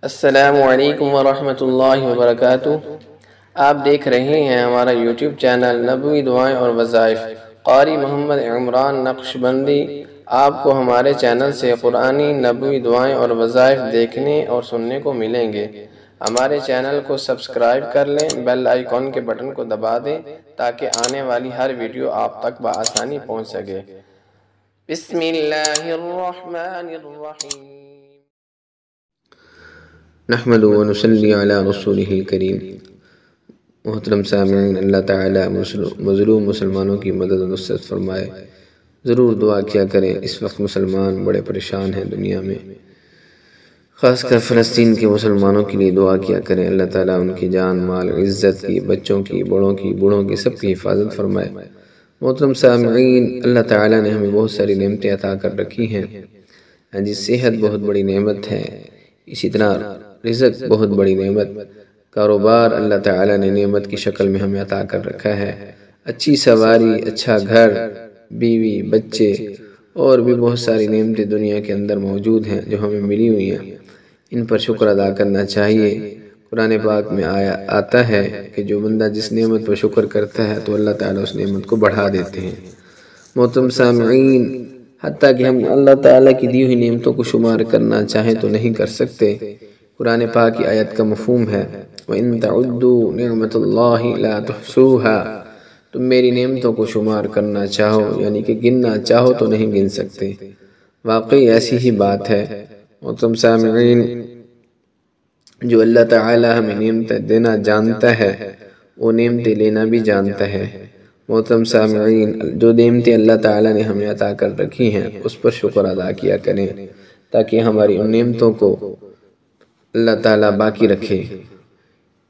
السلام علیکم ورحمۃ اللہ وبرکاتہ۔ آپ دیکھ رہے ہیں ہمارا یوٹیوب چینل نبوی دعائیں اور وظائف۔ قاری محمد عمران نقشبندی آپ کو ہمارے چینل سے قرآنی نبوی دعائیں اور وظائف دیکھنے اور سننے کو ملیں گے۔ ہمارے چینل کو سبسکرائب کر لیں، بیل آئیکن کے بٹن کو دبا دیں تاکہ آنے والی ہر ویڈیو آپ تک بآسانی پہنچ سکے۔ بسم اللہ الرحمن الرحیم۔ نحمد و نصلی علی رسولہ الکریم۔ محترم سامعین، اللہ تعالی مظلوم مسلمانوں کی مدد و نصرت فرمائے۔ ضرور دعا کیا کریں، اس وقت مسلمان بڑے پریشان ہیں دنیا میں، خاص کر فلسطین کے مسلمانوں کے لیے دعا کیا کریں۔ اللہ تعالیٰ ان کی جان مال عزت کی، بچوں کی، بڑوں کی، بوڑھوں کی، سب کی حفاظت فرمائے۔ محترم سامعین، اللہ تعالیٰ نے ہمیں بہت ساری نعمتیں عطا کر رکھی ہیں۔ صحت بہت بڑی نعمت ہے، اسی طرح رزق بہت بڑی نعمت، کاروبار اللہ تعالیٰ نے نعمت کی شکل میں ہمیں عطا کر رکھا ہے، اچھی سواری، اچھا گھر، بیوی، بچے اور بھی بہت ساری نعمتیں دنیا کے اندر موجود ہیں جو ہمیں ملی ہوئی ہیں۔ ان پر شکر ادا کرنا چاہیے۔ قرآن پاک میں آتا ہے کہ جو بندہ جس نعمت پر شکر کرتا ہے تو اللہ تعالیٰ اس نعمت کو بڑھا دیتے ہیں۔ محترم سامعین، حتیٰ کہ ہم اللہ تعالیٰ کی دی ہوئی نعمتوں کو شمار کرنا چاہیں تو نہیں کر سکتے۔ قرآن پاک کی آیت کا مفہوم ہے وَإِن تَعُدُّوا نِعْمَةَ اللَّهِ لَا تُحْصُوهَا، تم میری نعمتوں کو شمار کرنا چاہو یعنی کہ گننا چاہو تو نہیں گن سکتے۔ واقعی ایسی ہی بات ہے۔ محترم سامعین، جو اللہ تعالی ہمیں نعمتیں دینا جانتا ہے وہ نعمتیں لینا بھی جانتا ہے۔ محترم سامعین، جو نعمتیں اللہ تعالی نے ہمیں عطا کر رکھی ہیں اس پر شکر ادا کیا کریں تاکہ ہماری ان نعمتوں کو اللہ تعالیٰ باقی رکھے۔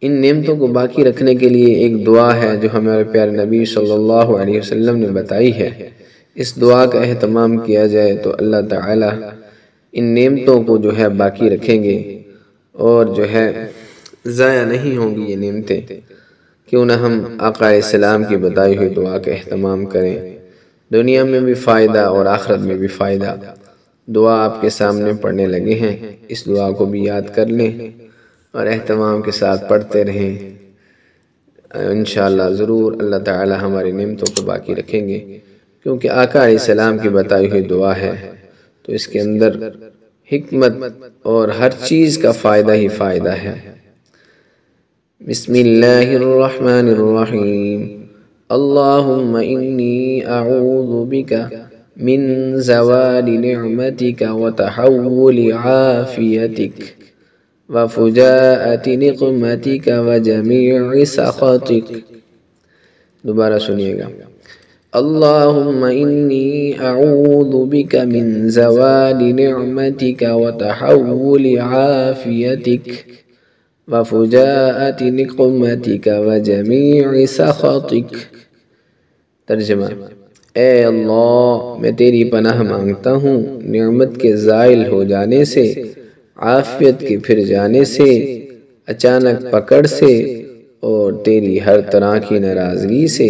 ان نعمتوں کو باقی رکھنے کے لیے ایک دعا ہے جو ہمارے پیارے نبی صلی اللہ علیہ وسلم نے بتائی ہے۔ اس دعا کا اہتمام کیا جائے تو اللہ تعالیٰ ان نعمتوں کو جو ہے باقی رکھیں گے اور جو ہے ضائع نہیں ہوں گی یہ نعمتیں۔ کیوں نہ ہم آقا علیہ السلام کی بتائی ہوئی دعا کا اہتمام کریں، دنیا میں بھی فائدہ اور آخرت میں بھی فائدہ۔ دعا آپ کے سامنے پڑھنے لگے ہیں، اس دعا کو بھی یاد کر لیں اور اہتمام کے ساتھ پڑھتے رہیں۔ انشاءاللہ ضرور اللہ تعالی ہماری نعمتوں کو باقی رکھیں گے، کیونکہ آقا علیہ السلام کی بتائی ہوئی دعا ہے تو اس کے اندر حکمت اور ہر چیز کا فائدہ ہی فائدہ ہے۔ بسم اللہ الرحمن الرحیم۔ اللہم انی اعوذ بک من زوال نعمتك وتحول عافيتك وفجاءة نقمتك وجميع سخطك۔ دوبارہ سنیے گا۔ اللہم انی اعوذ بک من زوال نعمتك وتحول عافيتك وفجاءة نقمتك وجميع سخطك۔ ترجمہ: اے اللہ، میں تیری پناہ مانگتا ہوں نعمت کے زائل ہو جانے سے، عافیت کے پھر جانے سے، اچانک پکڑ سے اور تیری ہر طرح کی ناراضگی سے۔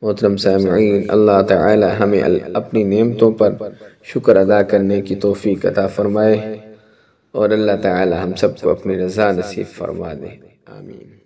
محترم سامعین، اللہ تعالی ہمیں اپنی نعمتوں پر شکر ادا کرنے کی توفیق عطا فرمائے اور اللہ تعالی ہم سب کو اپنی رضا نصیب فرما دے۔ آمین۔